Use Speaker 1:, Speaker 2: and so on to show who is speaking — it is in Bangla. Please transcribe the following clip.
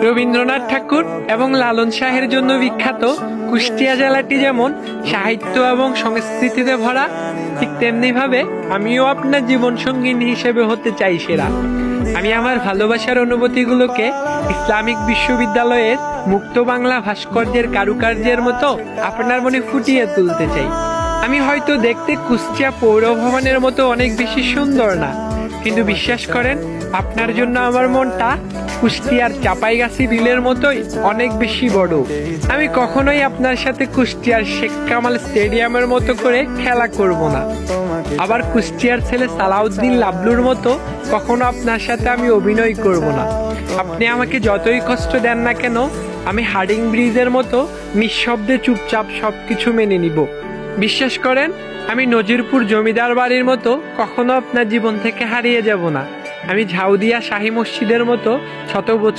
Speaker 1: রবীন্দ্রনাথ ঠাকুর এবং লালন শাহের জন্য বিখ্যাত কুষ্টিয়া জেলাটি যেমন সাহিত্য এবং সংস্কৃতিতে ভরা, ঠিক তেমনি ভাবে আমিও আপনার জীবন সঙ্গিনী হিসেবে হতে চাই সেরা। আমি আমার ভালোবাসার অনুভূতিগুলোকে ইসলামিক বিশ্ববিদ্যালয়ের মুক্ত বাংলা ভাস্কর্যের কারুকার্যের মতো আপনার মনে ফুটিয়ে তুলতে চাই। আমি হয়তো দেখতে কুষ্টিয়া পৌর ভবনের মতো অনেক বেশি সুন্দর না, কিন্তু বিশ্বাস করেন, আপনার জন্য আমার মনটা কুষ্টিয়ার চাপাইগাছি বিলের মতোই অনেক বেশি বড়। আমি কখনোই আপনার সাথে কুষ্টিয়ার শেখ কামাল স্টেডিয়ামের মতো করে খেলা করব না, আবার কুষ্টিয়ার ছেলে সালাউদ্দিন লাবলুর মতো কখনো আপনার সাথে আমি অভিনয় করব না। আপনি আমাকে যতই কষ্ট দেন না কেন, আমি হার্ডিং ব্রিজের মতো নিঃশব্দে চুপচাপ সবকিছু মেনে নিব। বিশ্বাস করেন, আমি নজিরপুর জমিদার বাড়ির মতো কখনো আপনার জীবন থেকে হারিয়ে যাব না। আমি ঝাউদিয়া শাহী মসজিদের মতো শত বছর